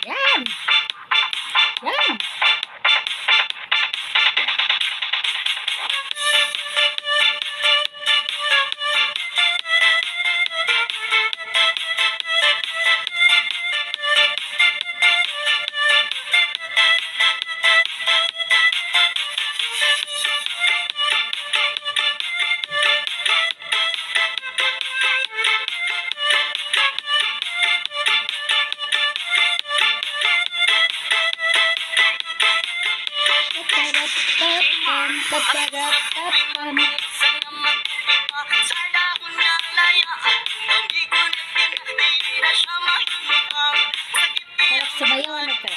Yan! Yan! Sarap sumayaw, ano po?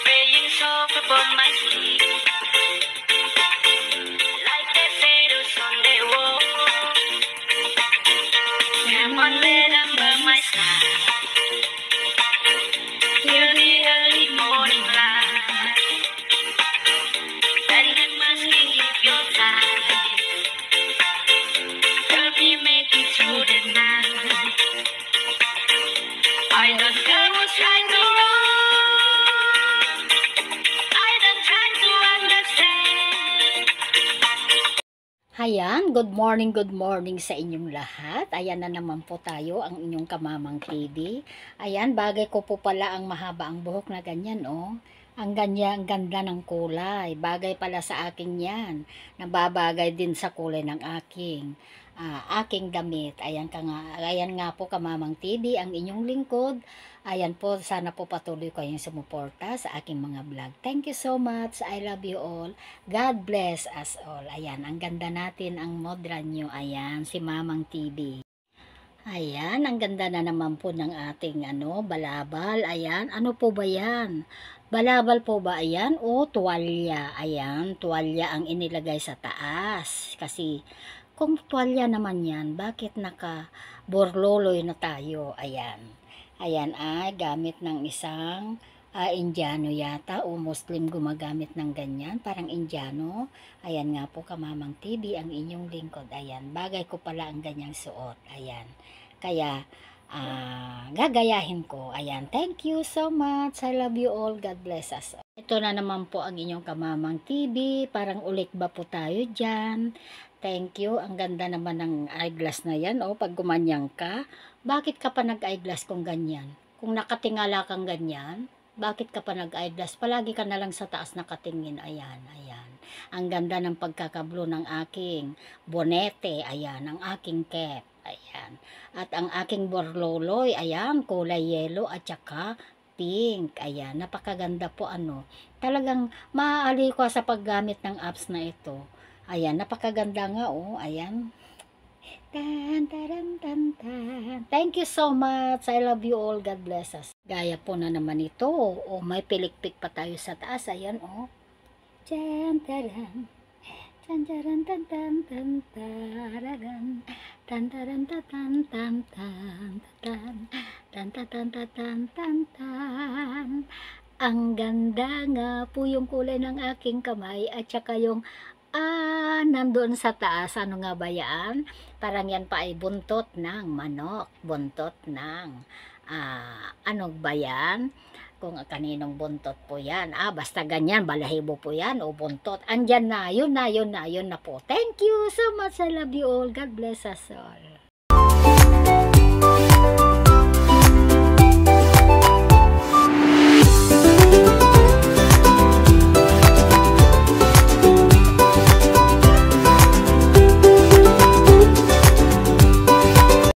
Praying soft upon my sleep, like the shadows on the wall. Come on, remember my side, till the early morning light. And I'm asking if you're tired, help me make it through the night. I don't care what's right or wrong, I don't try to understand. Ayan, good morning sa inyong lahat. Ayan na naman po tayo, ang inyong kamamang TV. Ayan, bagay ko po pala ang mahaba ang buhok na ganyan, oh. Ang ganyan, ang ganda ng kulay. Bagay pala sa akin yan. Nababagay din sa kulay ng aking damit. Ayan nga po kamamang TV, ang inyong lingkod. Ayan po, sana po patuloy kayong sumuporta sa aking mga vlog. Thank you so much. I love you all. God bless us all. Ayan, ang ganda natin ang modra nyo. Ayan, si Mamang TV. Ayan, ang ganda na naman po ng ating balabal. Ayan, ano po ba yan? Balabal po ba ayan? O tuwalya. Ayan, tuwalya ang inilagay sa taas. Kasi kung tuwalya naman yan, bakit naka-borloloy na tayo? Ayan. Ayan ay gamit ng isang Indiano yata o Muslim gumagamit ng ganyan. Parang Indiano. Ayan nga po kamamang TV ang inyong lingkod. Ayan, bagay ko pala ang ganyang suot. Ayan. Kaya gagayahin ko. Ayan, thank you so much. I love you all. God bless us. Ito na naman po ang inyong kamamang TV. Parang ulik ba po tayo dyan? Thank you. Ang ganda naman ng eyeglass na yan. O, pag gumanyang ka, bakit ka pa nag-eyeglass kung ganyan? Kung nakatingala kang ganyan, bakit ka pa nag-eyeglass? Palagi ka na lang sa taas nakatingin. Ayan, ayan. Ang ganda ng pagkakablo ng aking bonete. Ayan, ang aking cap. Ayan. At ang aking borloloy, ayan, kulay yellow at saka pink. Ayan, napakaganda po Talagang maaali ko sa paggamit ng apps na ito. Ayan, napakaganda nga oh. Ayan. Tan, taran, tan, tan. Thank you so much. I love you all. God bless us. Gaya po na naman ito. Oh, may pilikpik pa tayo sa taas. Ayan oh. Tan, taran. Tan, taran, tan, tan, tan, tararan. Tan, taran, tan, tan, tan, tan, tan, tan, tan, tan, tan, tan, tan, tan. Ang ganda nga po yung kulay ng aking kamay at saka yung nandoon sa taas, ano nga ba yan? Parang yan pa ay buntot ng manok, buntot ng ano ba yan? Kung kaninong buntot po yan. Basta ganyan, balahibo po yan o buntot. Andyan na, yun na po. Thank you so much. I love you all. God bless us all.